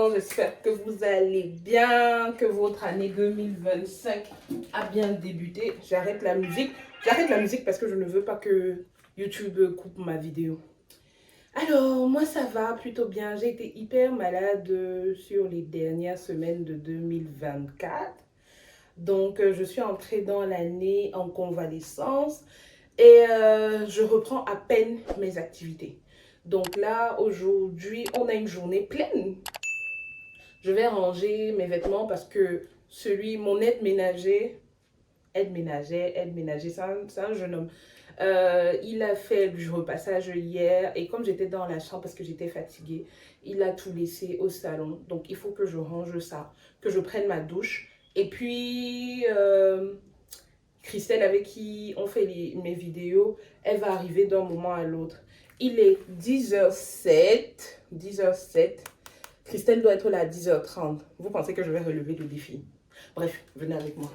gens, j'espère que vous allez bien, que votre année 2025 a bien débuté. J'arrête la musique. J'arrête la musique parce que je ne veux pas que YouTube coupe ma vidéo. Alors, moi ça va plutôt bien. J'ai été hyper malade sur les dernières semaines de 2024. Donc, je suis entrée dans l'année en convalescence et je reprends à peine mes activités. Donc là, aujourd'hui, on a une journée pleine. Je vais ranger mes vêtements parce que mon aide-ménager, c'est un jeune homme. Il a fait du repassage hier et comme j'étais dans la chambre parce que j'étais fatiguée, il a tout laissé au salon. Donc il faut que je range ça, que je prenne ma douche. Et puis, Christelle avec qui on fait mes vidéos, elle va arriver d'un moment à l'autre. Il est 10h07. Christelle doit être là à 10h30. Vous pensez que je vais relever le défi? Bref, venez avec moi.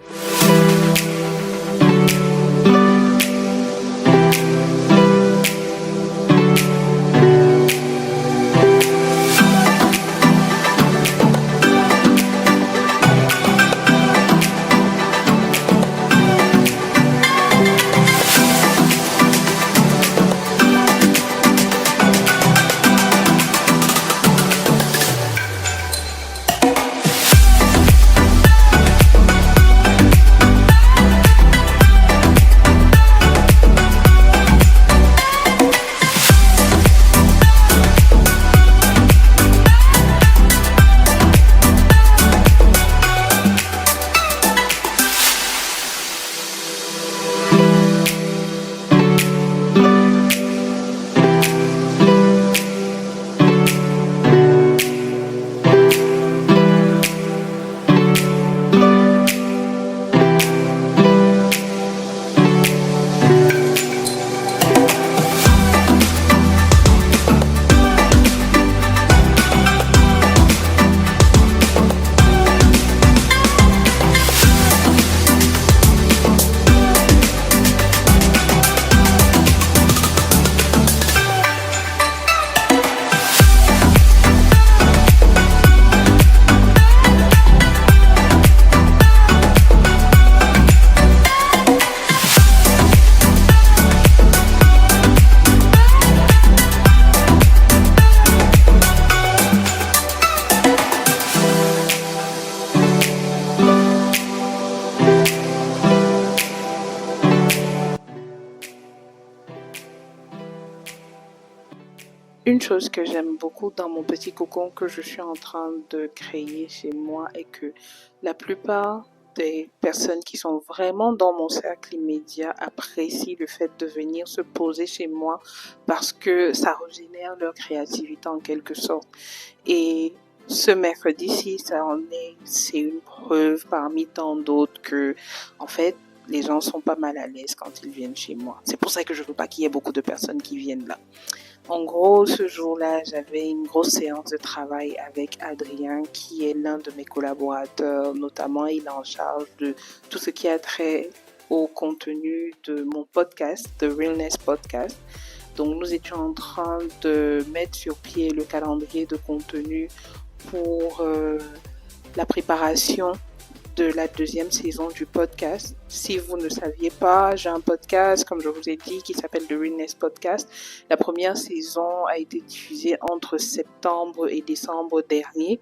Une chose que j'aime beaucoup dans mon petit cocon que je suis en train de créer chez moi est que la plupart des personnes qui sont vraiment dans mon cercle immédiat apprécient le fait de venir se poser chez moi parce que ça régénère leur créativité en quelque sorte. Et ce mercredi-ci, c'est une preuve parmi tant d'autres que, en fait, les gens sont pas mal à l'aise quand ils viennent chez moi. C'est pour ça que je veux pas qu'il y ait beaucoup de personnes qui viennent là. En gros, ce jour-là, j'avais une grosse séance de travail avec Adrien, qui est l'un de mes collaborateurs. Notamment, il est en charge de tout ce qui a trait au contenu de mon podcast, The Realness Podcast. Donc, nous étions en train de mettre sur pied le calendrier de contenu pour la préparation de la deuxième saison du podcast. Si vous ne saviez pas, j'ai un podcast, comme je vous ai dit, qui s'appelle The Realness Podcast. La première saison a été diffusée entre septembre et décembre dernier.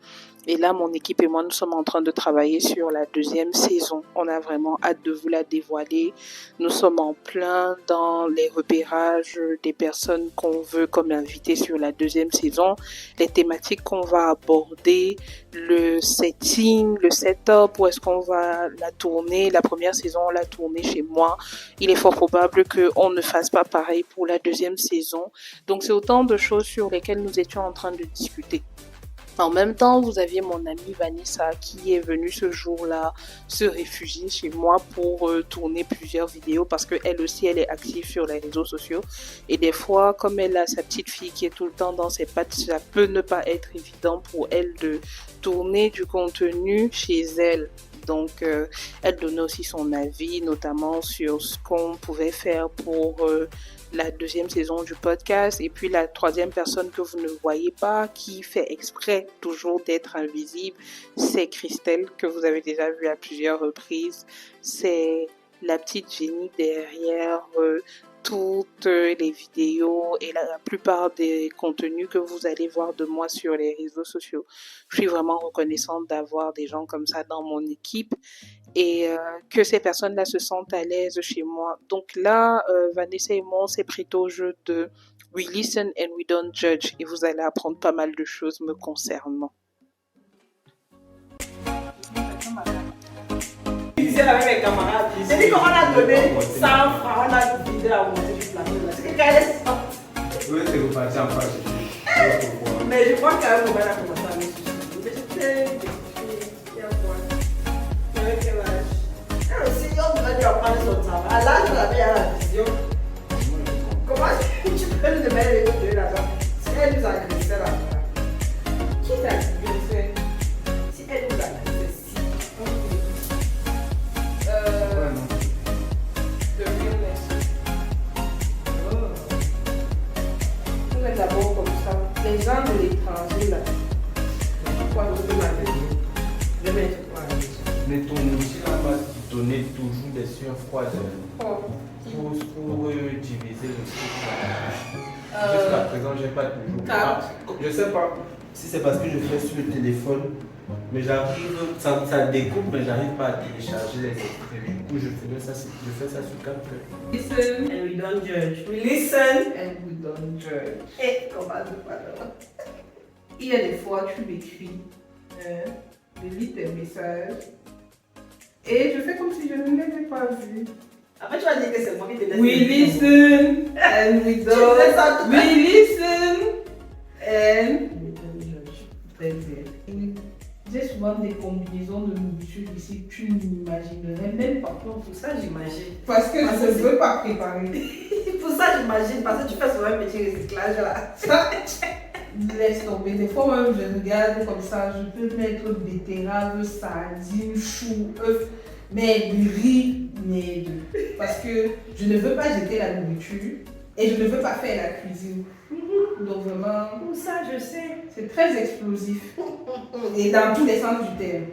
Et là, mon équipe et moi, nous sommes en train de travailler sur la deuxième saison. On a vraiment hâte de vous la dévoiler. Nous sommes en plein dans les repérages des personnes qu'on veut comme invitées sur la deuxième saison, les thématiques qu'on va aborder, le setting, le setup, où est-ce qu'on va la tourner. La première saison, on l'a tournée chez moi. Il est fort probable qu'on ne fasse pas pareil pour la deuxième saison. Donc, c'est autant de choses sur lesquelles nous étions en train de discuter. En même temps, vous aviez mon amie Vanessa qui est venue ce jour-là se réfugier chez moi pour tourner plusieurs vidéos parce qu'elle aussi, elle est active sur les réseaux sociaux. Et des fois, comme elle a sa petite fille qui est tout le temps dans ses pattes, ça peut ne pas être évident pour elle de tourner du contenu chez elle. Donc, elle donnait aussi son avis, notamment sur ce qu'on pouvait faire pour la deuxième saison du podcast. Et puis la troisième personne que vous ne voyez pas, qui fait exprès toujours d'être invisible, c'est Christelle, que vous avez déjà vue à plusieurs reprises. C'est la petite génie derrière toutes les vidéos et la plupart des contenus que vous allez voir de moi sur les réseaux sociaux. Je suis vraiment reconnaissante d'avoir des gens comme ça dans mon équipe et que ces personnes-là se sentent à l'aise chez moi. Donc là, Vanessa et moi, on s'est pris au jeu de We Listen and We Don't Judge et vous allez apprendre pas mal de choses me concernant. Je disais avec mes camarades, j'ai dit qu'on a donné 100 francs, on a vidé la moitié du plateau. C'est que quand elle est sortie. Oui, c'est reparti en face. Mais je crois qu'à un moment, elle a commencé à me suicider. Mais j'étais bien quoi. Avec quel âge? Elle aussi, on devrait lui apprendre son travail. À l'âge où elle avait à la vision. Comment tu peux nous demander de tuer là-bas? Si elle nous agressait là-bas. Qui t'a agressé? Si elle nous agressait, d'abord comme ça, les gens de l'étranger là, pourquoi vous pouvez m'appeler? Je vais mettre quoi? Mais ton outil là va te donner toujours des sueurs froides pour diviser le truc. Jusqu'à présent, j'ai pas toujours. Je sais pas si c'est parce que je fais sur le téléphone, mais j'arrive, ça découpe, mais j'arrive pas à télécharger les extraits. Du coup, je fais ça sur capteur. Listen and we don't judge. We listen and we don't judge. Et comment tu parles? Il y a des fois, tu m'écris, je lis tes messages et je fais comme si je ne l'avais pas vu. Après, tu vas dire que c'est moi qui te laisse. We listen and we don't. We listen and we don't judge. Très bien. J'ai souvent des combinaisons de nourriture ici, tu n'imaginerais même pas. Non, pour ça j'imagine. Parce que je ne veux pas préparer. Pour ça j'imagine, parce que tu fais souvent un petit recyclage là. Laisse tomber. Des fois même je regarde comme ça, je peux mettre betteraves, sardines, choux, œufs, mais du riz, mais de. Parce que je ne veux pas jeter la nourriture et je ne veux pas faire la cuisine. Donc vraiment, tout ça je sais, c'est très explosif et dans tous les sens du terme.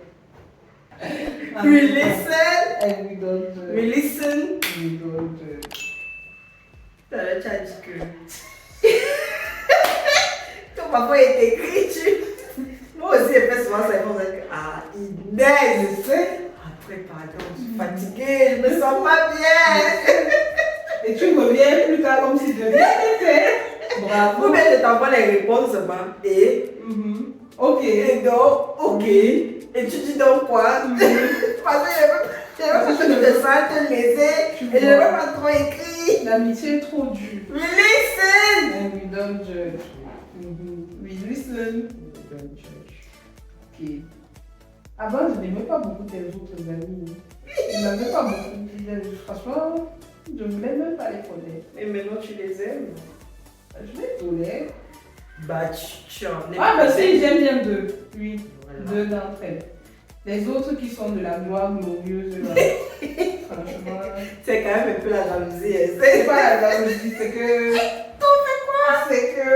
We listen and we don't judge. We listen, we don't judge. Tu as dit que ton papa est écrit, moi aussi je fais souvent ça, ils vont dire que ah, Inès, je sais. Après pardon, je suis fatiguée, je me sens pas bien. Et tu reviens plus tard comme si de rien n'était. Bravo. Ou bien je t'envoie les réponses et ok. Et donc, ok. Et tu dis donc quoi? Parce que je veux pas que je te sente laisser et je veux pas trop écrire. L'amitié est trop dure. We listen and we don't judge. We listen and we don't judge. Ok. Avant, je n'aimais pas beaucoup tes autres amis. Je n'avais pas beaucoup. Franchement, je ne voulais même pas les connaître. Et maintenant, tu les aimes? Je les tolère. Bah, tu en aimes. Ah, bah si, j'aime bien deux. Oui, voilà. Deux d'entre elles. Les autres qui sont de la gloire glorieuse, là. Franchement. C'est quand même un peu la jalousie. C'est pas la jalousie, c'est que. T'en fais quoi? C'est que.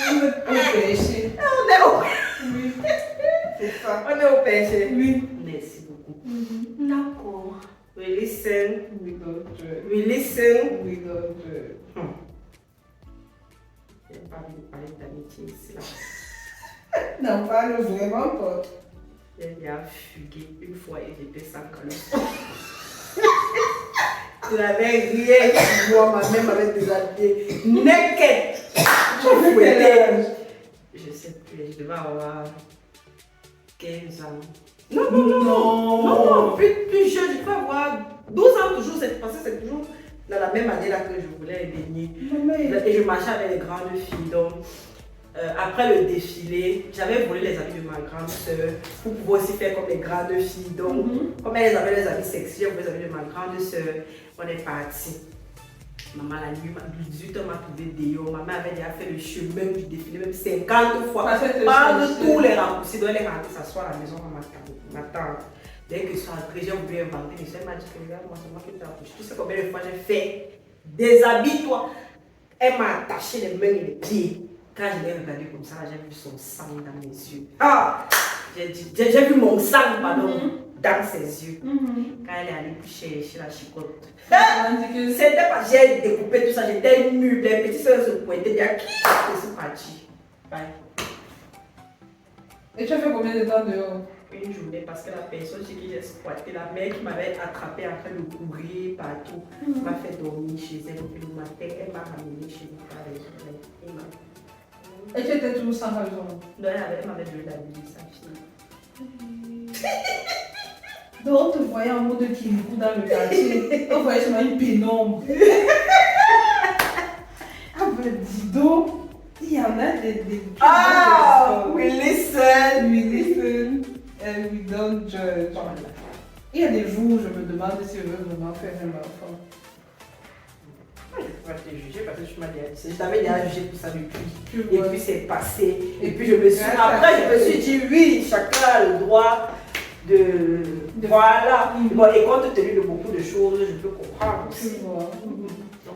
On est au péché. On est au péché. Oui. C'est ça. On est au péché. Oui. Merci beaucoup. D'accord. We listen. We don't judge. We listen. We don't judge. Je n'ai pas envie de parler d'amitié ici. Non, parle vraiment pas. J'ai bien fugué une fois et j'étais sans colère. Je n'avais rien sur moi, ma mère m'avait déshabillée. Naked. Je fouettais. Je sais plus, je devais avoir 15 ans. Non, plus jeune, je peux avoir 12 ans toujours, parce que c'est toujours dans la même année là que je voulais baigner. Et je marchais avec les grandes filles. Donc, après le défilé, j'avais volé les habits de ma grande soeur pour pouvoir aussi faire comme les grandes filles. Donc, comme elles avaient les habits sexy, les habits de ma grande soeur, on est parti. Maman, la nuit, 18h m'a trouvé dehors. Maman avait déjà fait le chemin du défilé, même 50 fois. Par de tous les raccourcis, donc elle est rentrée s'asseoir à la maison, ma tante. Dès que je suis rentrée, j'ai voulu inventer, mais elle m'a dit que regarde, moi, c'est moi qui t'ai accouché. Tu sais combien de fois j'ai fait Déshabille-toi. Elle m'a attaché les mains et les pieds. Quand je l'ai regardé comme ça, j'ai vu son sang dans mes yeux. Ah! J'ai vu mon sang, pardon, dans ses yeux. Quand elle est allée chercher la chicotte. C'était pas, j'ai découpé tout ça, j'étais nue. Les petits soeurs se pointaient, je suis partie. Bye. Et tu as fait combien de temps dehors? Une journée, parce que la personne chez qui j'ai squatté, la mère qui m'avait attrapé en train de courir partout, m'a fait dormir chez elle. Et le matin, elle m'a ramené chez nous. Et tu étais toujours sans raison? Non, elle m'avait donné la vie, sa fille. Donc on te voyait en mode Kirikou dans le quartier. On voyait seulement une pénombre. Ah ben dis donc, il y en a des Ah, we listen. We listen and we don't judge. Il y a des jours où je me demande si je veux vraiment faire un enfant. Je ne peux pas te juger parce que tu m'as dit, je t'avais déjà jugé pour ça depuis. Et puis c'est passé. Et puis je me suis. Après, je me suis dit, oui, chacun a le droit de. Voilà. Bon, et compte tenu de beaucoup de choses, je peux comprendre. Tu vois.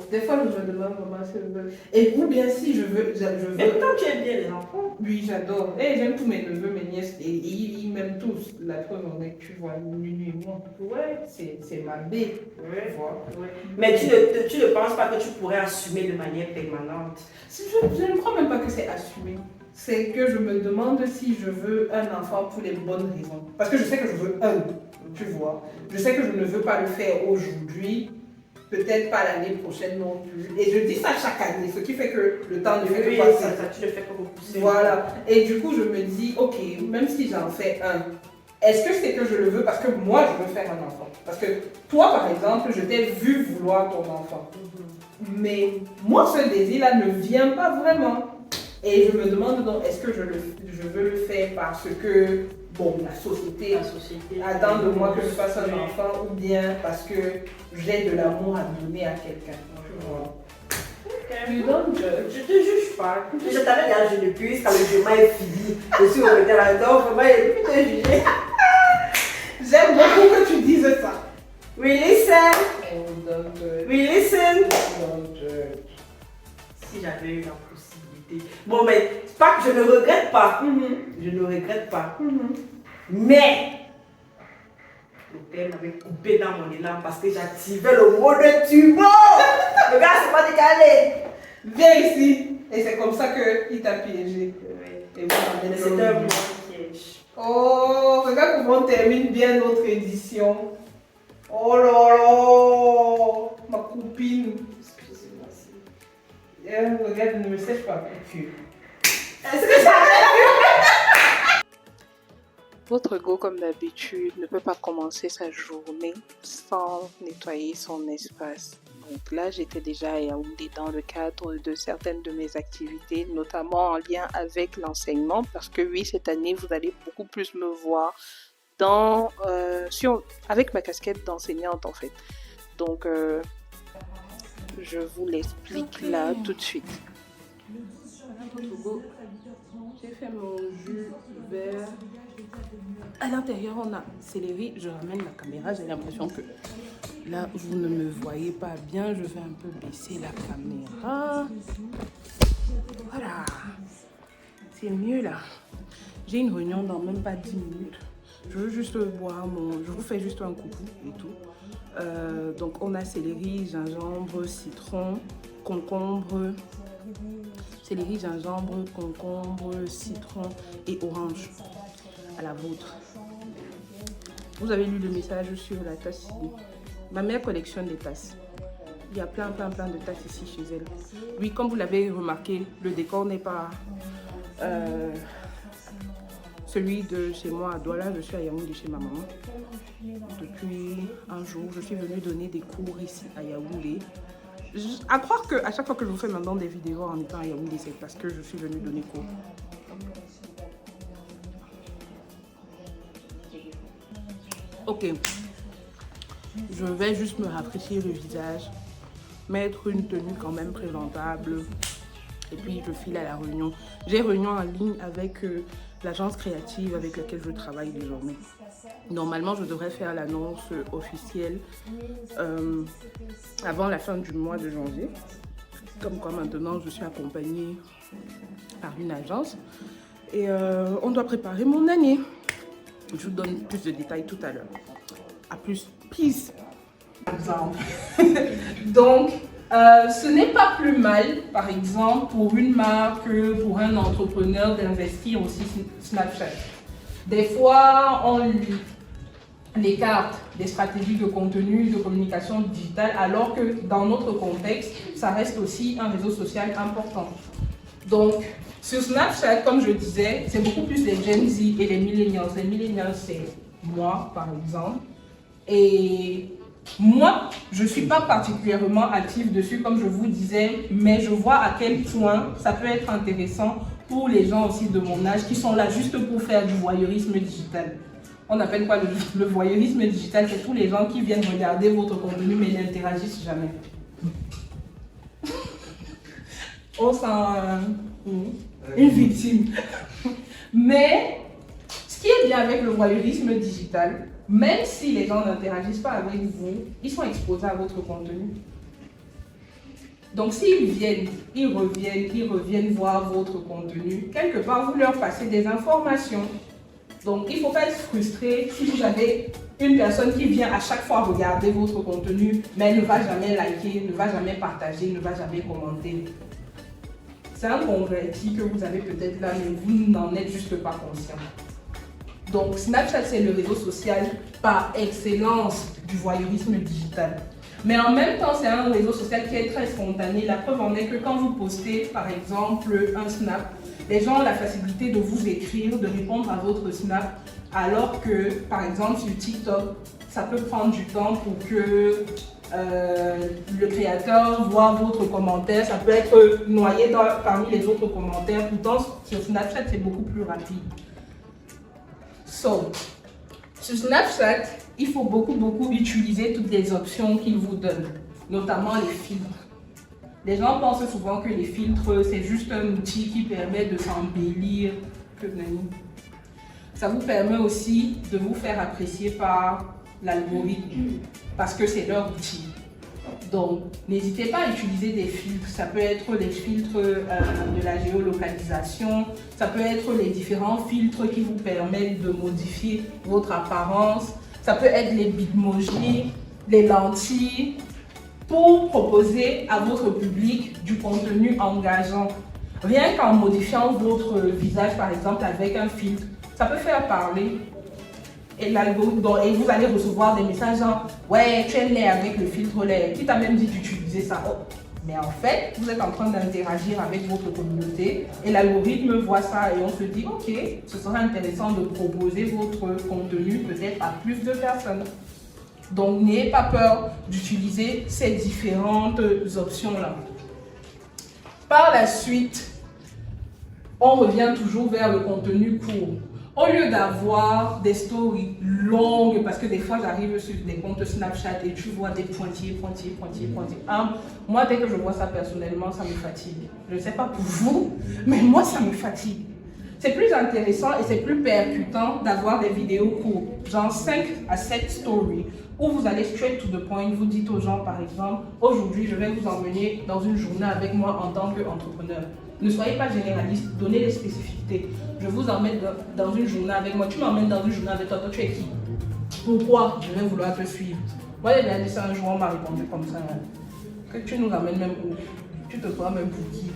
Des fois, je me demande vraiment si je veux. Et ou bien si je veux. Mais pourtant, tu aimes bien les enfants. Oui, j'adore. Et j'aime tous mes neveux, mes nièces. Et ils m'aiment tous. La preuve en est que tu vois, Nunu et moi. Ouais. C'est ma bébé. Ouais. Ouais. Mais tu ne penses pas que tu pourrais assumer de manière permanente? Je ne crois même pas que c'est assumé. C'est que je me demande si je veux un enfant pour les bonnes raisons. Parce que je sais que je veux un, tu vois. Je sais que je ne veux pas le faire aujourd'hui. Peut-être pas l'année prochaine non plus. Et je dis ça chaque année, ce qui fait que le temps ne fait que passer. Ça, tu le fais que repousser. Voilà. Et du coup, je me dis, ok, même si j'en fais un, est-ce que c'est que je le veux parce que moi, je veux faire un enfant? Parce que toi, par exemple, je t'ai vu vouloir ton enfant. Mais moi, ce désir-là ne vient pas vraiment. Et je me demande donc, est-ce que je veux le faire parce que, bon, la société attend de moi que je fasse un enfant, ou bien parce que j'ai de l'amour à donner à quelqu'un. Je te juge pas. Je t'avais dit, je ne puisse quand le jugement est fini. Je suis au là donc vraiment, il ne peut te juger. J'aime beaucoup que tu dises ça. We listen. We listen. Si j'avais eu la possibilité. Bon, mais pas que je ne regrette pas. Je ne regrette pas. Mais le père m'avait coupé dans mon élan parce que j'activais le mode turbo. Le gars, c'est pas décalé. Viens ici. Et c'est comme ça qu'il t'a piégé. Et voilà, c'était un bon piège. Oh, regarde comment on termine bien notre édition. Oh là là, ma copine. Excusez-moi. Regarde, ne me sèche pas. Est-ce que ça Votre go, comme d'habitude, ne peut pas commencer sa journée sans nettoyer son espace. Donc là, j'étais déjà à Yaoundé dans le cadre de certaines de mes activités, notamment en lien avec l'enseignement, parce que oui, cette année, vous allez beaucoup plus me voir avec ma casquette d'enseignante en fait. Donc, je vous l'explique là tout de suite. J'ai fait mon jus vert. À l'intérieur, on a céleri. Je ramène la caméra. J'ai l'impression que là, vous ne me voyez pas bien. Je vais un peu baisser la caméra. Voilà. C'est mieux là. J'ai une réunion dans même pas 10 minutes. Je veux juste boire je vous fais juste un coucou et tout. Donc, on a céleri, gingembre, citron, concombre. Céleri, gingembre, concombre, citron et orange à la vôtre. Vous avez lu le message sur la tasse ici. Ma mère collectionne des tasses. Il y a plein de tasses ici chez elle. Oui, comme vous l'avez remarqué, le décor n'est pas celui de chez moi à Douala. Je suis à Yaoundé chez ma maman. Depuis un jour, je suis venue donner des cours ici à Yaoundé. À croire qu'à chaque fois que je vous fais maintenant des vidéos en étant à Yaoundé, c'est parce que je suis venue donner cours. Ok. Je vais juste me rafraîchir le visage, mettre une tenue quand même présentable et puis je file à la réunion. J'ai réunion en ligne avec l'agence créative avec laquelle je travaille désormais. Normalement, je devrais faire l'annonce officielle avant la fin du mois de janvier. Comme quoi maintenant, je suis accompagnée par une agence. Et on doit préparer mon année. Je vous donne plus de détails tout à l'heure. À plus. Peace. Exemple. Donc, ce n'est pas plus mal, par exemple, pour une marque, pour un entrepreneur d'investir aussi Snapchat. Des fois, on l'écarte des stratégies de contenu, de communication digitale, alors que dans notre contexte, ça reste aussi un réseau social important. Donc, sur Snapchat, comme je disais, c'est beaucoup plus les Gen Z et les millennials. Les millennials, c'est moi, par exemple. Et moi, je ne suis pas particulièrement active dessus, comme je vous disais, mais je vois à quel point ça peut être intéressant pour les gens aussi de mon âge qui sont là juste pour faire du voyeurisme digital. On appelle quoi le voyeurisme digital? C'est tous les gens qui viennent regarder votre contenu mais n'interagissent jamais. On sent une victime. Mais ce qui est bien avec le voyeurisme digital, même si les gens n'interagissent pas avec vous, ils sont exposés à votre contenu. Donc s'ils viennent, ils reviennent voir votre contenu, quelque part vous leur passez des informations. Donc il ne faut pas être frustré si vous avez une personne qui vient à chaque fois regarder votre contenu, mais elle ne va jamais liker, ne va jamais partager, ne va jamais commenter. C'est un converti que vous avez peut-être là, mais vous n'en êtes juste pas conscient. Donc Snapchat, c'est le réseau social par excellence du voyeurisme digital. Mais en même temps, c'est un réseau social qui est très spontané. La preuve en est que quand vous postez, par exemple, un snap, les gens ont la facilité de vous écrire, de répondre à votre snap, alors que, par exemple, sur TikTok, ça peut prendre du temps pour que le créateur voit votre commentaire. Ça peut être noyé parmi les autres commentaires. Pourtant, sur Snapchat, c'est beaucoup plus rapide. Sur Snapchat, il faut beaucoup utiliser toutes les options qu'il vous donne, notamment les filtres. Les gens pensent souvent que les filtres, c'est juste un outil qui permet de s'embellir. Ça vous permet aussi de vous faire apprécier par l'algorithme, parce que c'est leur outil. Donc, n'hésitez pas à utiliser des filtres. Ça peut être les filtres de la géolocalisation, ça peut être les différents filtres qui vous permettent de modifier votre apparence, ça peut être les bitmojis, les lentilles, pour proposer à votre public du contenu engageant. Rien qu'en modifiant votre visage, par exemple, avec un filtre, ça peut faire parler. Et vous allez recevoir des messages genre « Ouais, tu es laid avec le filtre laid. Qui t'a même dit d'utiliser ça? » Oh. Mais en fait, vous êtes en train d'interagir avec votre communauté et l'algorithme voit ça et on se dit « Ok, ce serait intéressant de proposer votre contenu peut-être à plus de personnes. » Donc, n'ayez pas peur d'utiliser ces différentes options-là. Par la suite, on revient toujours vers le contenu court. Au lieu d'avoir des stories longues, parce que des fois j'arrive sur des comptes Snapchat et tu vois des pointillés. Moi, dès que je vois ça personnellement, ça me fatigue. Je ne sais pas pour vous, mais moi, ça me fatigue. C'est plus intéressant et c'est plus percutant d'avoir des vidéos courtes, genre 5 à 7 stories, où vous allez straight to the point, vous dites aux gens par exemple, aujourd'hui je vais vous emmener dans une journée avec moi en tant qu'entrepreneur. Ne soyez pas généraliste, donnez les spécificités. Je vous emmène dans une journée avec moi, tu m'emmènes dans une journée avec toi, toi tu es qui? Pourquoi je vais vouloir te suivre? Moi j'ai bien dit ça un jour, on m'a répondu comme ça, hein. Que tu nous emmènes même où? Tu te crois même pour qui?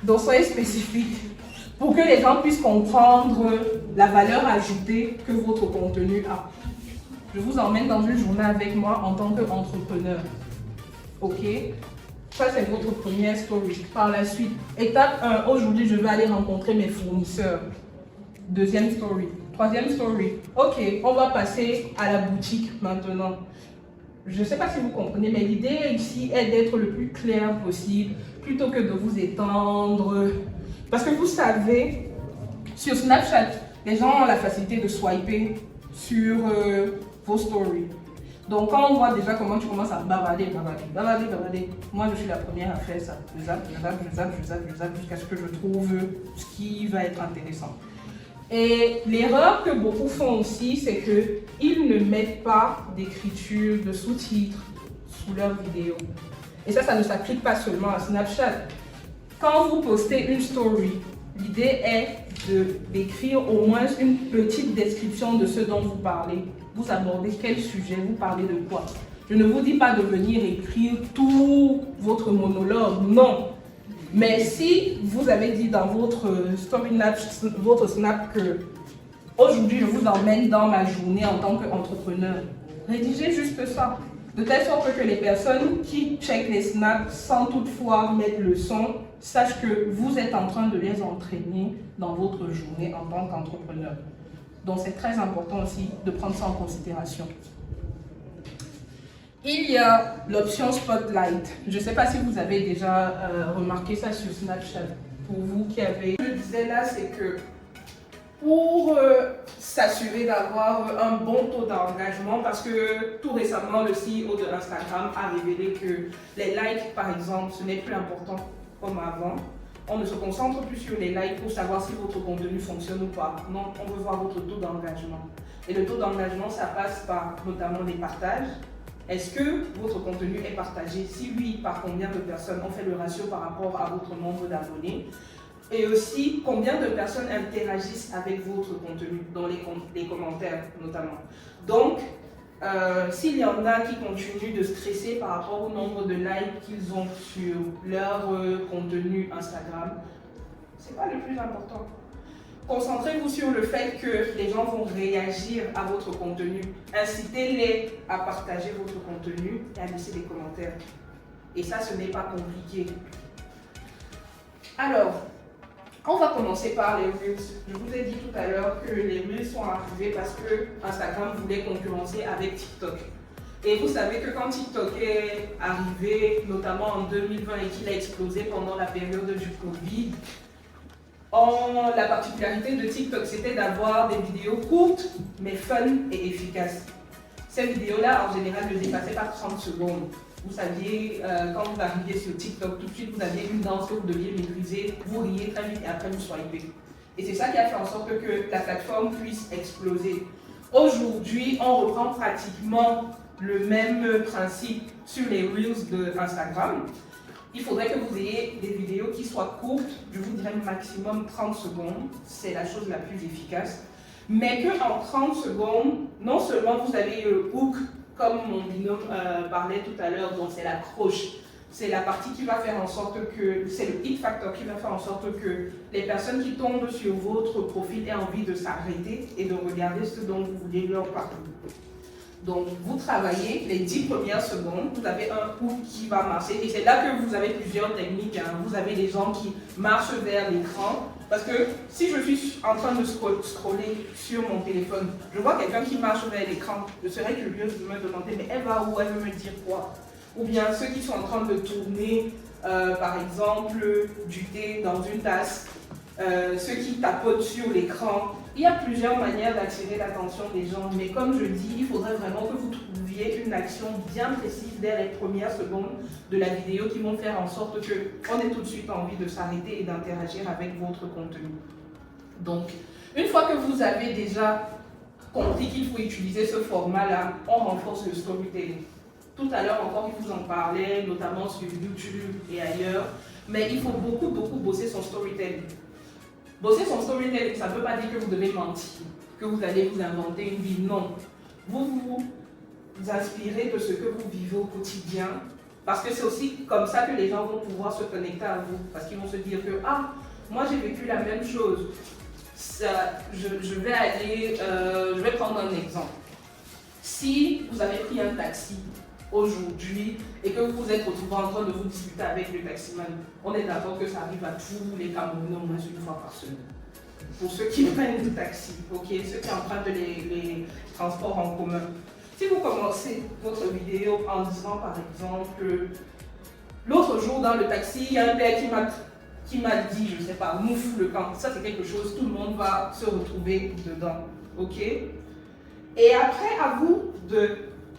Donc soyez spécifique, pour que les gens puissent comprendre la valeur ajoutée que votre contenu a. Je vous emmène dans une journée avec moi en tant qu'entrepreneur. Ok? Ça, c'est votre première story. Par la suite, étape 1, aujourd'hui, je vais aller rencontrer mes fournisseurs. Deuxième story. Troisième story. Ok, on va passer à la boutique maintenant. Je ne sais pas si vous comprenez, mais l'idée ici est d'être le plus clair possible, plutôt que de vous étendre. Parce que vous savez, sur Snapchat, les gens ont la facilité de swiper sur vos stories. Donc quand on voit déjà comment tu commences à bavarder, moi je suis la première à faire ça. Je zappe jusqu'à ce que je trouve ce qui va être intéressant. Et l'erreur que beaucoup font aussi, c'est qu'ils ne mettent pas d'écriture, de sous-titres sous leurs vidéos. Et ça ne s'applique pas seulement à Snapchat. Quand vous postez une story, l'idée est d'écrire au moins une petite description de ce dont vous parlez. Vous abordez quel sujet, vous parlez de quoi. Je ne vous dis pas de venir écrire tout votre monologue, non. Mais si vous avez dit dans votre snap que aujourd'hui je vous emmène dans ma journée en tant qu'entrepreneur, rédigez juste ça. De telle sorte que les personnes qui checkent les snaps sans toutefois mettre le son sachent que vous êtes en train de les entraîner dans votre journée en tant qu'entrepreneur. Donc c'est très important aussi de prendre ça en considération. Il y a l'option Spotlight. Je ne sais pas si vous avez déjà remarqué ça sur Snapchat. Pour vous qui avez... Ce que je disais là, c'est que pour s'assurer d'avoir un bon taux d'engagement, parce que tout récemment, le CEO de Instagram a révélé que les likes, par exemple, ce n'est plus important comme avant. On ne se concentre plus sur les likes pour savoir si votre contenu fonctionne ou pas. Non, on veut voir votre taux d'engagement. Et le taux d'engagement, ça passe par notamment les partages. Est-ce que votre contenu est partagé? Si oui, par combien de personnes? On fait le ratio par rapport à votre nombre d'abonnés. Et aussi, combien de personnes interagissent avec votre contenu, dans les commentaires notamment. Donc, s'il y en a qui continuent de stresser par rapport au nombre de likes qu'ils ont sur leur contenu Instagram, ce n'est pas le plus important. Concentrez-vous sur le fait que les gens vont réagir à votre contenu. Incitez-les à partager votre contenu et à laisser des commentaires. Et ça, ce n'est pas compliqué. Alors, on va commencer par les Reels. Je vous ai dit tout à l'heure que les Reels sont arrivés parce que Instagram voulait concurrencer avec TikTok. Et vous savez que quand TikTok est arrivé, notamment en 2020, et qu'il a explosé pendant la période du Covid, la particularité de TikTok, c'était d'avoir des vidéos courtes, mais fun et efficaces. Ces vidéos-là, en général, ne dépassaient pas 30 secondes. Vous saviez, quand vous arriviez sur TikTok, tout de suite, vous aviez une danse que vous deviez maîtriser, vous riez très vite et après vous swipez. Et c'est ça qui a fait en sorte que la plateforme puisse exploser. Aujourd'hui, on reprend pratiquement le même principe sur les Reels de Instagram. Il faudrait que vous ayez des vidéos qui soient courtes, je vous dirais maximum 30 secondes, c'est la chose la plus efficace. Mais qu'en 30 secondes, non seulement vous avez le hook, comme mon binôme parlait tout à l'heure, donc c'est l'accroche. C'est la partie qui va faire en sorte que, c'est le hit factor qui va faire en sorte que les personnes qui tombent sur votre profil aient envie de s'arrêter et de regarder ce dont vous voulez leur parler. Donc, vous travaillez les 10 premières secondes, vous avez un hook qui va marcher et c'est là que vous avez plusieurs techniques. Hein. Vous avez des gens qui marchent vers l'écran parce que si je suis en train de scroller sur mon téléphone, je vois quelqu'un qui marche vers l'écran, je serais curieuse de me demander mais elle va où, elle veut me dire quoi? Ou bien ceux qui sont en train de tourner, par exemple, du thé dans une tasse, ceux qui tapotent sur l'écran. Il y a plusieurs manières d'attirer l'attention des gens, mais comme je dis, il faudrait vraiment que vous trouviez une action bien précise dès les premières secondes de la vidéo qui vont faire en sorte qu'on ait tout de suite envie de s'arrêter et d'interagir avec votre contenu. Donc, une fois que vous avez déjà compris qu'il faut utiliser ce format-là, on renforce le storytelling. Tout à l'heure encore, il vous en parlait, notamment sur YouTube et ailleurs, mais il faut beaucoup bosser son storytelling. Bosser son storytelling, ça ne veut pas dire que vous devez mentir, que vous allez vous inventer une vie, non. Vous vous inspirez de ce que vous vivez au quotidien, parce que c'est aussi comme ça que les gens vont pouvoir se connecter à vous, parce qu'ils vont se dire que, ah, moi j'ai vécu la même chose. Ça, je vais prendre un exemple. Si vous avez pris un taxi aujourd'hui et que vous vous êtes retrouvé en train de vous discuter avec le taximan, on est d'accord que ça arrive à tous les Camerounais au moins une fois par semaine. Pour ceux qui prennent du taxi, okay, ceux qui empruntent les transports en commun. Si vous commencez votre vidéo en disant par exemple, l'autre jour dans le taxi, il y a un père qui m'a dit, je ne sais pas, nous fout le camp. Ça c'est quelque chose, tout le monde va se retrouver dedans. Ok? Et après, à vous de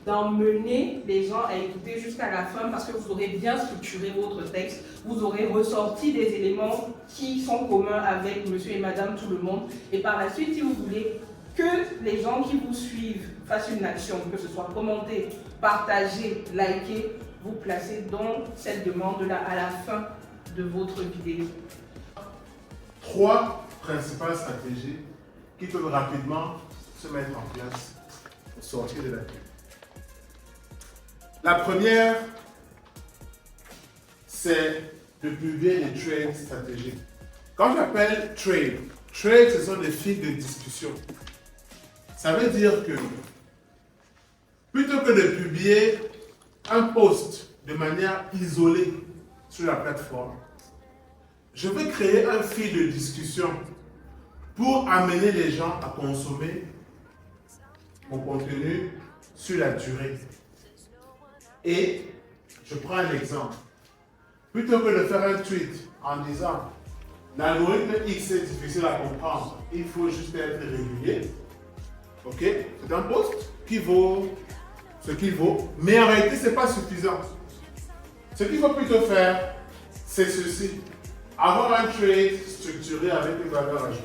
d'emmener les gens à écouter jusqu'à la fin parce que vous aurez bien structuré votre texte, vous aurez ressorti des éléments qui sont communs avec monsieur et madame tout le monde. Et par la suite, si vous voulez que les gens qui vous suivent fassent une action, que ce soit commenter, partager, liker, vous placez donc cette demande-là à la fin de votre vidéo. 3 principales stratégies qui peuvent rapidement se mettre en place pour sortir de la pub. La première, c'est de publier des trades stratégiques. Quand j'appelle trade, ce sont des fils de discussion. Ça veut dire que plutôt que de publier un post de manière isolée sur la plateforme, je veux créer un fil de discussion pour amener les gens à consommer mon contenu sur la durée. Et je prends un exemple. Plutôt que de faire un tweet en disant l'algorithme X est difficile à comprendre, il faut juste être régulier. Ok? C'est un post qui vaut ce qu'il vaut, mais en réalité, ce n'est pas suffisant. Ce qu'il faut plutôt faire, c'est ceci. Avoir un trade structuré avec une valeur ajoutée.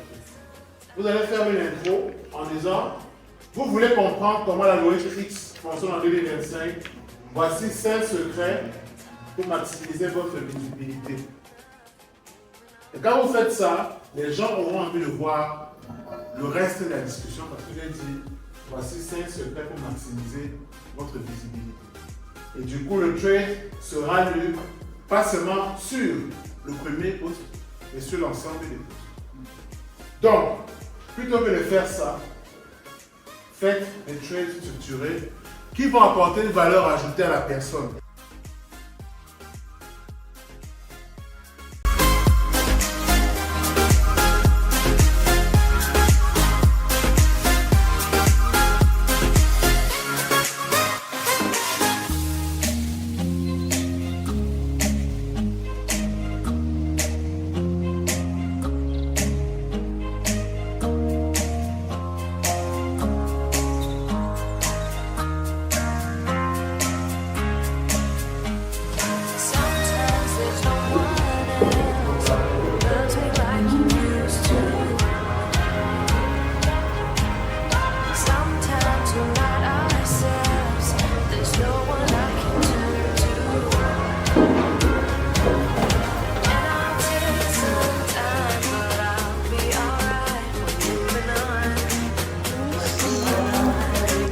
Vous allez faire une intro en disant, vous voulez comprendre comment l'algorithme X fonctionne en 2025. Voici 5 secrets pour maximiser votre visibilité. Et quand vous faites ça, les gens auront envie de voir le reste de la discussion parce que j'ai dit, voici 5 secrets pour maximiser votre visibilité. Et du coup, le trade sera lu pas seulement sur le premier post, mais sur l'ensemble des posts. Donc, plutôt que de faire ça, faites des trades structurés qui vont apporter une valeur ajoutée à la personne.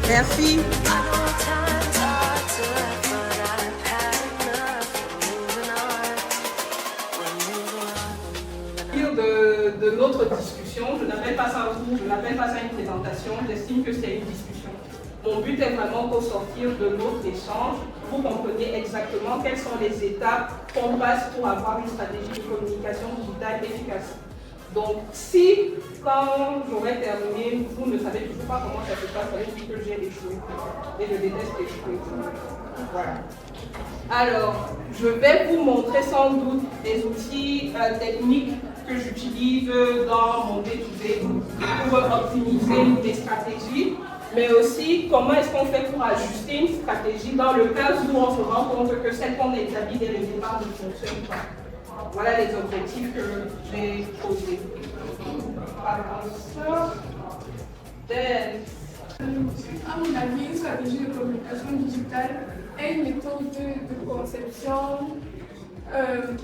Merci. De notre discussion, je n'appelle pas ça un tour, je n'appelle pas ça une présentation, j'estime que c'est une discussion. Mon but est vraiment qu'au sortir de notre échange, vous compreniez exactement quelles sont les étapes qu'on passe pour avoir une stratégie de communication digitale efficace. Donc, si, quand j'aurai terminé, vous ne savez toujours pas comment ça se passe, ça veut dire que j'ai échoué. Et je déteste échouer. Voilà. Alors, je vais vous montrer sans doute des outils techniques que j'utilise dans mon day-to-day pour optimiser mes stratégies, mais aussi comment est-ce qu'on fait pour ajuster une stratégie dans le cas où on se rend compte que celle qu'on a établie dès le départ ne fonctionne pas. Voilà les objectifs que j'ai posés. À mon avis, une stratégie de communication digitale est une méthode de conception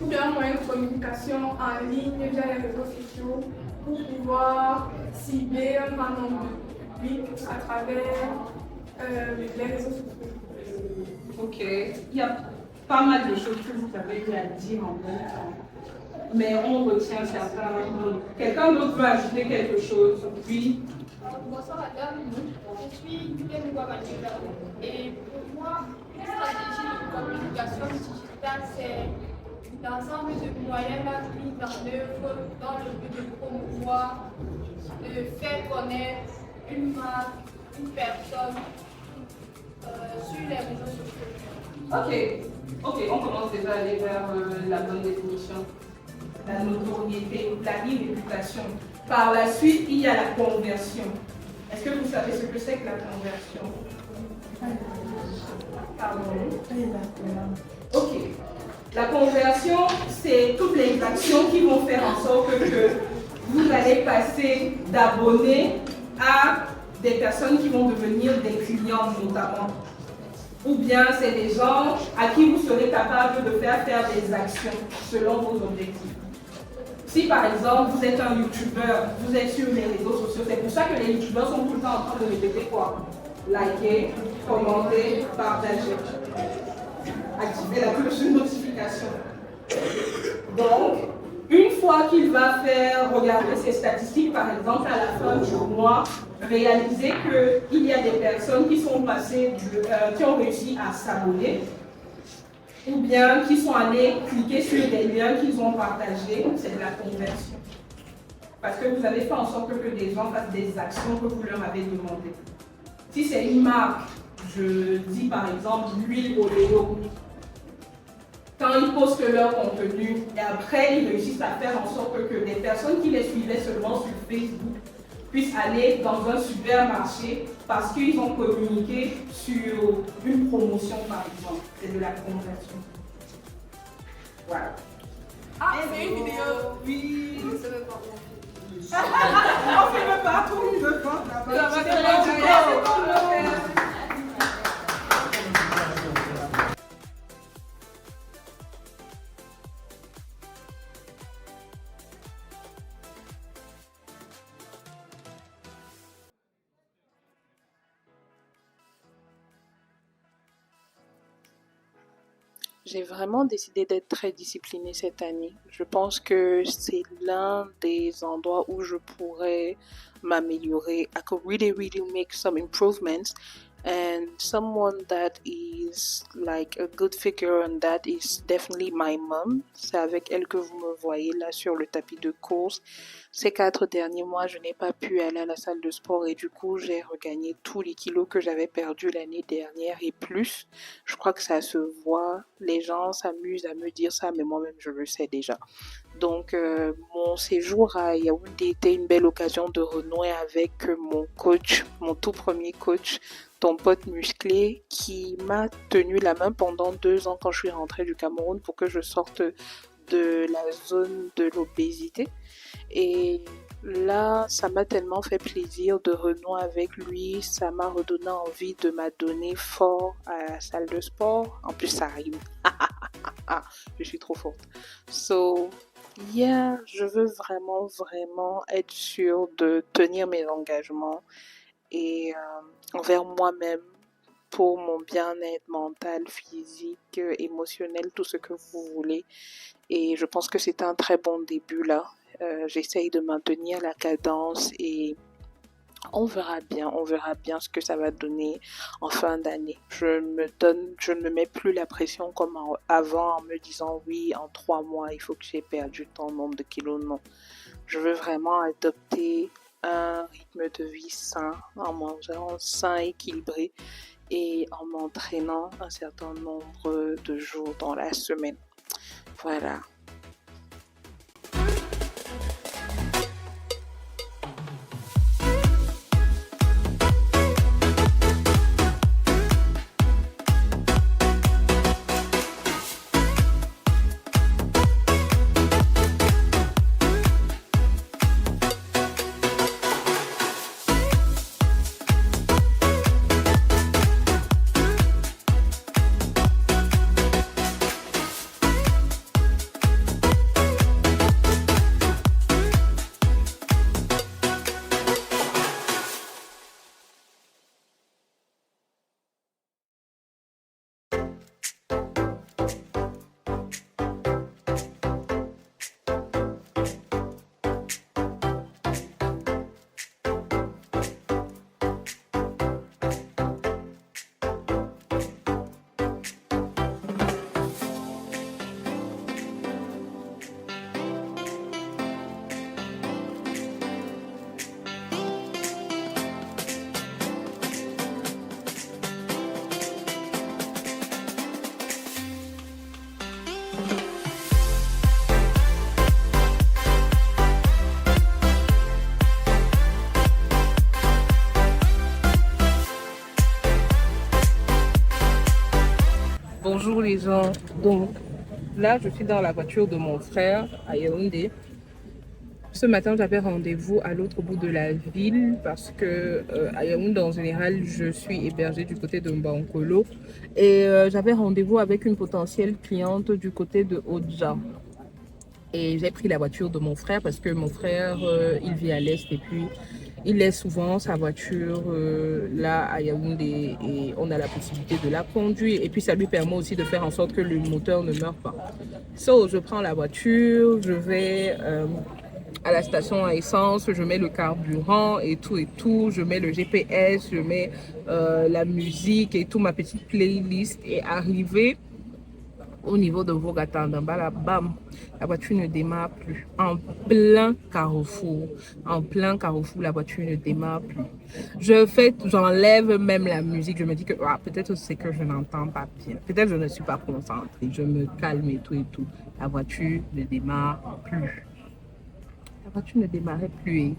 ou bien un moyen de communication en ligne via les réseaux sociaux pour pouvoir cibler un grand nombre de publics à travers les réseaux sociaux. Ok, il y a pas mal de choses que vous avez eu à dire en même temps, mais on retient certains. Quelqu'un d'autre veut ajouter quelque chose? Oui. Bonsoir madame, je suis Yuliane Guamanila et pour moi, une stratégie de communication digitale, c'est l'ensemble de moyens mis en œuvre dans le but de promouvoir, de faire connaître une marque, une personne sur les réseaux sociaux. Ok, on commence déjà à aller vers la bonne définition. La notoriété, la réputation. Par la suite, il y a la conversion. Est-ce que vous savez ce que c'est que la conversion? Pardon. Ok. La conversion, c'est toutes les actions qui vont faire en sorte que vous allez passer d'abonnés à des personnes qui vont devenir des clients notamment. Ou bien c'est des gens à qui vous serez capable de faire des actions selon vos objectifs. Si par exemple vous êtes un YouTuber, vous êtes sur les réseaux sociaux, c'est pour ça que les YouTubers sont tout le temps en train de répéter quoi? Liker, commenter, partager. Activer la cloche de notification. Donc, une fois qu'il va faire regarder ses statistiques, par exemple, à la fin du mois, réaliser qu'il y a des personnes qui sont passées, qui ont réussi à s'abonner, ou bien qui sont allés cliquer sur des liens qu'ils ont partagés, c'est de la conversion. Parce que vous avez fait en sorte que des gens fassent des actions que vous leur avez demandées. Si c'est une marque, je dis par exemple l'huile Oléo, quand ils postent leur contenu et après ils réussissent à faire en sorte que des personnes qui les suivaient seulement sur Facebook puissent aller dans un supermarché parce qu'ils ont communiqué sur une promotion par exemple. C'est de la conversion. Voilà. Ah, c'est une vidéo. Oui. Je ne savais pas. On ne fait pas tout une fois. J'ai vraiment décidé d'être très disciplinée cette année. Je pense que c'est l'un des endroits où je pourrais m'améliorer. I could really make some improvements. And someone that is like a good figure on that is definitely my mom. C'est avec elle que vous me voyez là sur le tapis de course. Ces 4 derniers mois, je n'ai pas pu aller à la salle de sport et du coup, j'ai regagné tous les kilos que j'avais perdus l'année dernière et plus. Je crois que ça se voit. Les gens s'amusent à me dire ça, mais moi-même, je le sais déjà. Donc, mon séjour à Yaoundé était une belle occasion de renouer avec mon coach, mon tout premier coach, ton pote musclé, qui m'a tenu la main pendant 2 ans quand je suis rentrée du Cameroun pour que je sorte de la zone de l'obésité. Et là, ça m'a tellement fait plaisir de renouer avec lui. Ça m'a redonné envie de m'adonner fort à la salle de sport. En plus, ça rime. Je suis trop forte. So, yeah, je veux vraiment être sûre de tenir mes engagements et envers moi-même pour mon bien-être mental, physique, émotionnel, tout ce que vous voulez. Et je pense que c'est un très bon début là. J'essaye de maintenir la cadence et on verra bien ce que ça va donner en fin d'année. Je ne me mets plus la pression comme avant en me disant oui, en 3 mois, il faut que j'ai perdu tant nombre de kilos. Non, je veux vraiment adopter un rythme de vie sain, en mangeant sain, équilibré et en m'entraînant un certain nombre de jours dans la semaine. Voilà. Bonjour les gens. Donc là, je suis dans la voiture de mon frère à Yaoundé. Ce matin, j'avais rendez-vous à l'autre bout de la ville parce que à Yaoundé, en général, je suis hébergée du côté de Mbankolo. Et j'avais rendez-vous avec une potentielle cliente du côté de Odja. Et j'ai pris la voiture de mon frère parce que mon frère, il vit à l'est et puis il laisse souvent sa voiture là à Yaoundé et on a la possibilité de la conduire. Et puis ça lui permet aussi de faire en sorte que le moteur ne meure pas. So, je prends la voiture, je vais à la station à essence, je mets le carburant et tout, je mets le GPS, je mets la musique et tout, ma petite playlist est arrivée au niveau de Vogatanda. Bam, la voiture ne démarre plus. En plein carrefour, la voiture ne démarre plus. J'enlève même la musique. Je me dis que peut-être c'est que je n'entends pas bien. Peut-être je ne suis pas concentrée. Je me calme et tout. La voiture ne démarre plus. La voiture ne démarrait plus.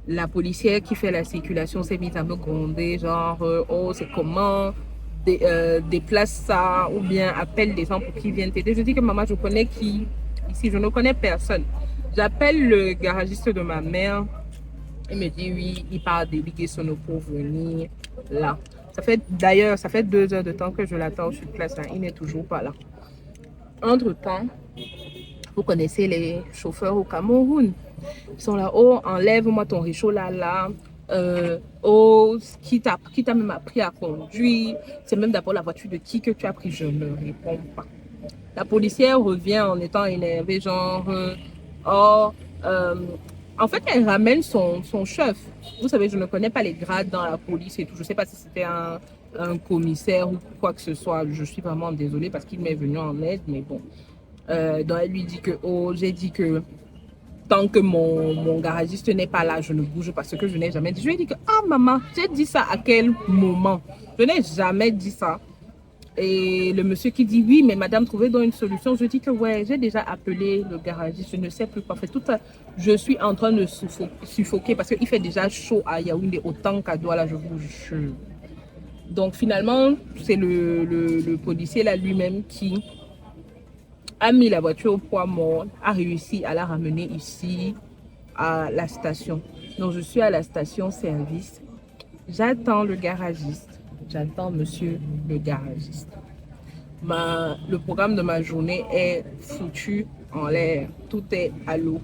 La policière qui fait la circulation s'est mise à me gronder, genre, oh, c'est comment? Déplace ça ou bien appelle des gens pour qu'ils viennent t'aider. Je dis que maman, je connais qui ici? Je ne connais personne. J'appelle le garagiste de ma mère. Il me dit oui, il part déléguer son eau pour venir là. Ça fait 2 heures de temps que je l'attends sur place. Là. Il n'est toujours pas là. Entre-temps, vous connaissez les chauffeurs au Cameroun. Ils sont là, oh, enlève-moi ton réchaud là. Oh, qui t'a même appris à conduire? C'est même d'abord la voiture de qui que tu as pris? Je ne réponds pas. La policière revient en étant énervée, genre, en fait, elle ramène son chef. Vous savez, je ne connais pas les grades dans la police et tout. Je ne sais pas si c'était un commissaire ou quoi que ce soit. Je suis vraiment désolée parce qu'il m'est venu en aide, mais bon. Donc, elle lui dit que, oh, j'ai dit que tant que mon garagiste n'est pas là, je ne bouge pas, ce que je n'ai jamais dit. Je lui ai dit que, maman, j'ai dit ça à quel moment? Je n'ai jamais dit ça. Et le monsieur qui dit, oui, mais madame, trouvez donc une solution. Je dis que, ouais, j'ai déjà appelé le garagiste, je ne sais plus quoi faire. Je suis en train de suffoquer parce qu'il fait déjà chaud à Yaoundé, autant qu'à Douala, je vous jure. Donc, finalement, c'est le policier là lui-même qui a mis la voiture au poids mort, a réussi à la ramener ici à la station. Donc je suis à la station service. J'attends le garagiste. J'attends monsieur le garagiste. Le programme de ma journée est foutu en l'air. Tout est à l'eau.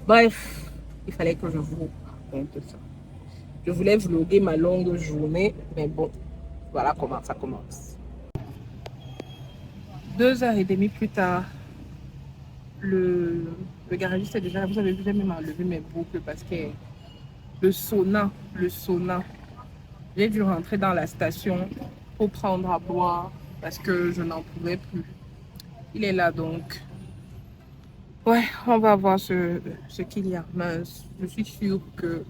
Bref, il fallait que je vous raconte ça. Je voulais vlogger ma longue journée, mais bon, voilà comment ça commence. 2h30 plus tard, le garagiste est déjà là. Vous avez vu, j'ai même enlevé mes boucles parce que le sauna, j'ai dû rentrer dans la station pour prendre à boire parce que je n'en pouvais plus. Il est là donc. Ouais, on va voir ce qu'il y a. Mais je suis sûre que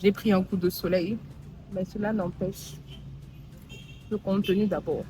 j'ai pris un coup de soleil, mais cela n'empêche le contenu d'abord.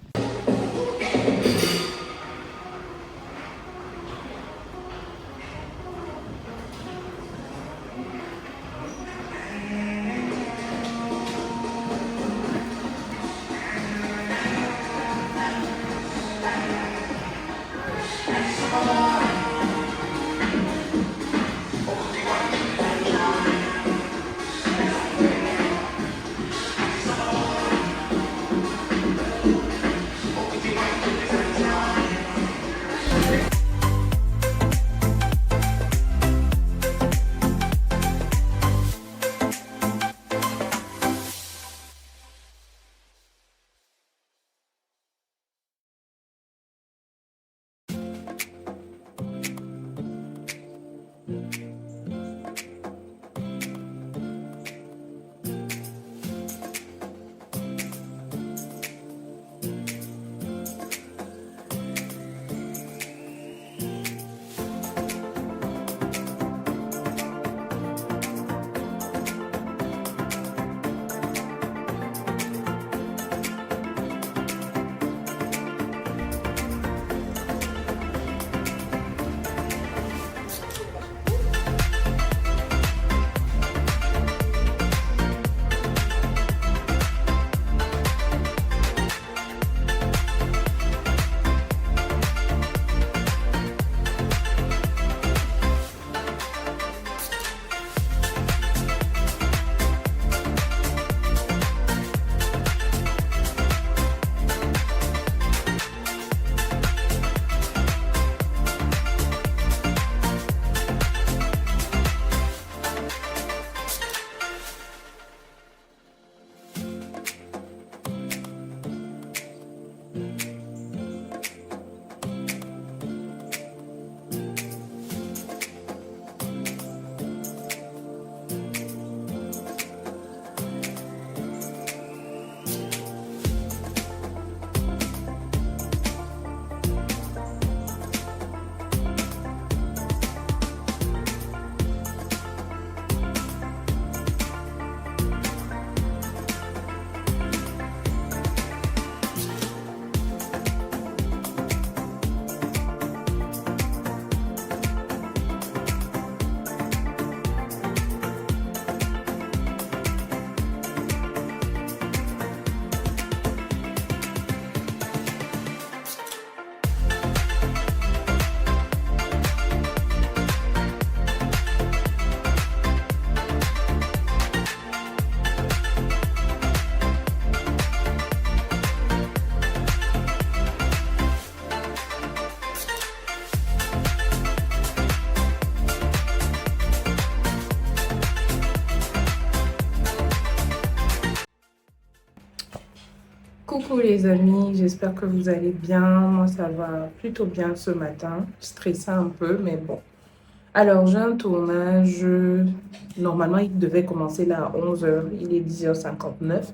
Coucou les amis, j'espère que vous allez bien. Moi, ça va plutôt bien ce matin. Stressé un peu, mais bon. Alors, j'ai un tournage. Normalement, il devait commencer là à 11h. Il est 10h59.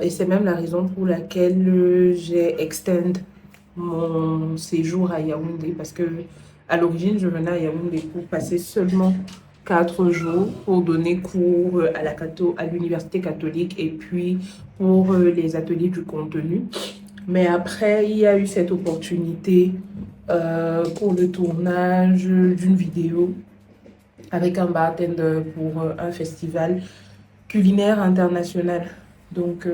Et c'est même la raison pour laquelle j'ai extend mon séjour à Yaoundé. Parce que à l'origine, je venais à Yaoundé pour passer seulement 4 jours pour donner cours à l'université catholique et puis pour les ateliers du contenu. Mais après, il y a eu cette opportunité pour le tournage d'une vidéo avec un bartender pour un festival culinaire international. Donc,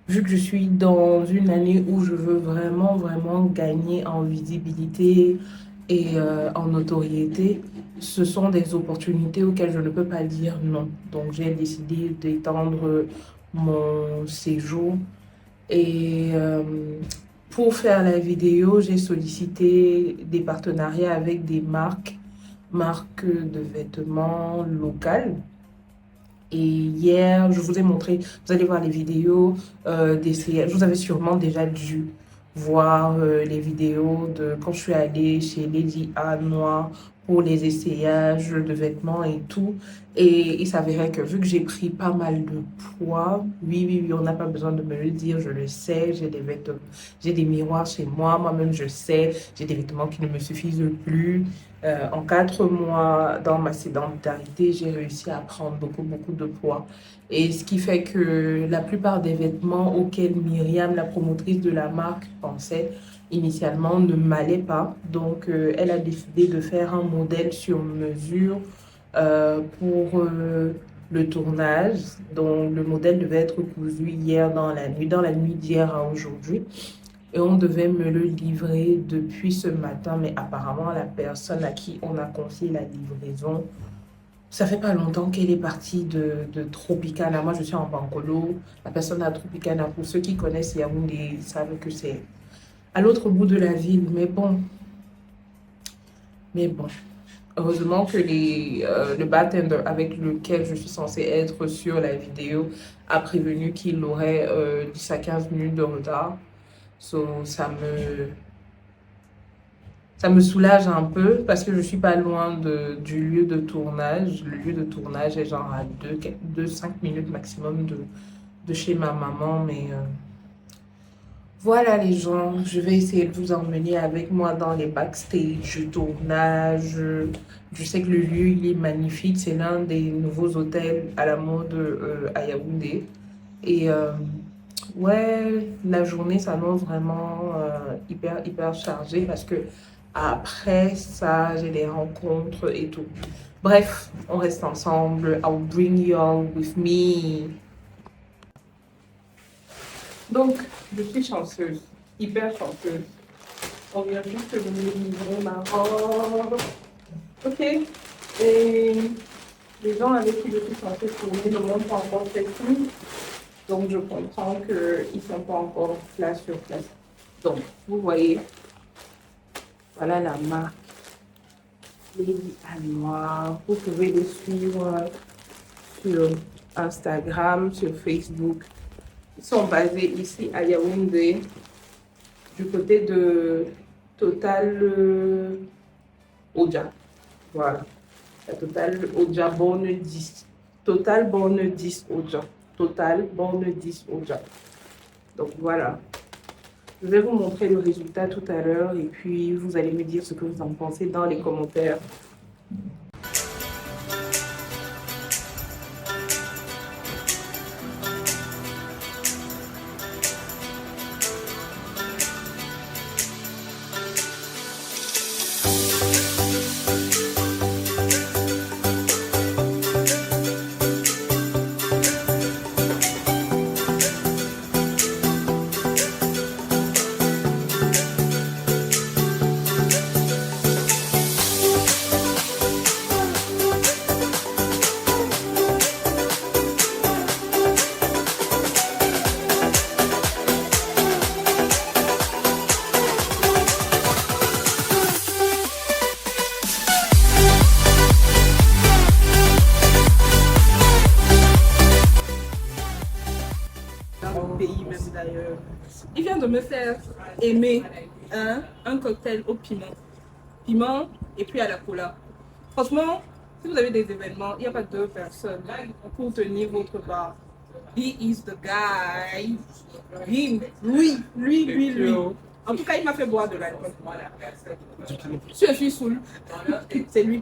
vu que je suis dans une année où je veux vraiment, vraiment gagner en visibilité et en notoriété, ce sont des opportunités auxquelles je ne peux pas dire non. Donc, j'ai décidé d'étendre mon séjour. Et pour faire la vidéo, j'ai sollicité des partenariats avec des marques de vêtements locales. Et hier, je vous ai montré, vous allez voir les vidéos d'essayage. Vous avez sûrement déjà dû voir les vidéos de quand je suis allée chez Lady A Noir pour les essayages de vêtements et tout. Et il s'avérait que vu que j'ai pris pas mal de poids, oui, on n'a pas besoin de me le dire, je le sais, j'ai des vêtements, j'ai des miroirs chez moi, moi-même je sais, j'ai des vêtements qui ne me suffisent plus. En 4 mois dans ma sédentarité, j'ai réussi à prendre beaucoup de poids. Et ce qui fait que la plupart des vêtements auxquels Myriam, la promotrice de la marque, pensait initialement ne m'allaient pas. Donc, elle a décidé de faire un modèle sur mesure pour le tournage. Donc, le modèle devait être cousu hier dans la nuit d'hier à aujourd'hui. Et on devait me le livrer depuis ce matin, mais apparemment, la personne à qui on a confié la livraison, ça fait pas longtemps qu'elle est partie de Tropicana. Moi, je suis en Bankolo. La personne à Tropicana, pour ceux qui connaissent Yaoundé, ils savent que c'est à l'autre bout de la ville. Mais bon. Heureusement que le bartender avec lequel je suis censée être sur la vidéo a prévenu qu'il aurait 10 à 15 minutes de retard. So, ça me soulage un peu parce que je suis pas loin du lieu de tournage. Le lieu de tournage est genre à 5 minutes maximum de chez ma maman. Mais voilà les gens, je vais essayer de vous emmener avec moi dans les backstage du tournage. Je sais que le lieu il est magnifique. C'est l'un des nouveaux hôtels à la mode à Yaoundé. Et ouais, la journée s'annonce vraiment hyper chargée parce que après ça, j'ai des rencontres et tout. Bref, on reste ensemble. I'll bring you all with me. Donc, je suis chanceuse, hyper chanceuse. On vient juste de me livrer ma robe. Ok. Et les gens avec qui je suis censée tourner ne m'ont pas encore fait tout. Donc, je comprends qu'ils ne sont pas encore là sur place. Donc, vous voyez, voilà la marque Lady A Noir. Vous pouvez les suivre sur Instagram, sur Facebook. Ils sont basés ici à Yaoundé, du côté de Total Oja. Voilà. La Total Oja Borne 10. Total Borne 10 Oja. Total Borne 10 Oja. Donc voilà. Je vais vous montrer le résultat tout à l'heure et puis vous allez me dire ce que vous en pensez dans les commentaires. mon pays même d'ailleurs. Il vient de me faire aimer un cocktail au piment. Piment et puis à la cola. Franchement, si vous avez des événements, il n'y a pas deux personnes pour tenir votre bar. He is the guy. Him. Lui. En tout cas, il m'a fait boire de l'alcool. Je suis saoul. C'est lui.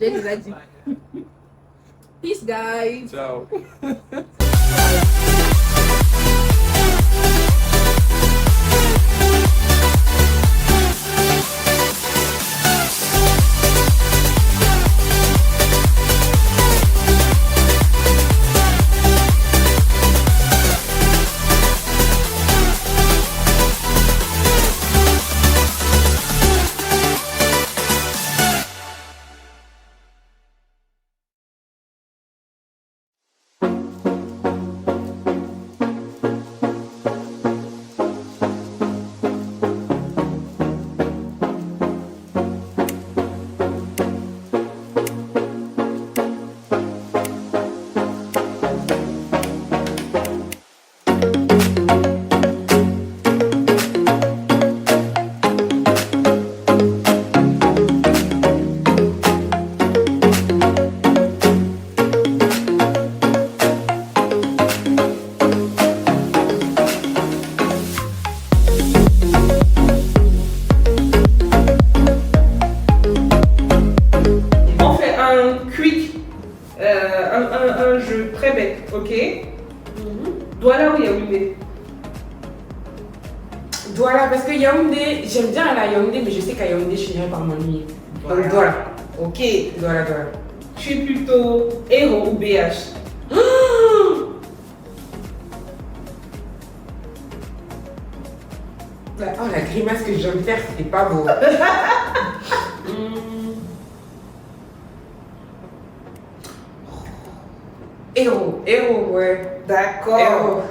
J'ai déjà dit. Peace, guys. Ciao. Un jeu très bête, ok? Douala ou Yaoundé? Douala, parce que Yaoundé, j'aime bien aller à Yaoundé, mais je sais qu'à Yaoundé, je finirai par m'ennuyer. Donc Douala. Ok. Douala. Je suis plutôt héros ou BH? Oh, la grimace que je viens de faire, c'était pas beau. Héros, ouais. D'accord. Héros.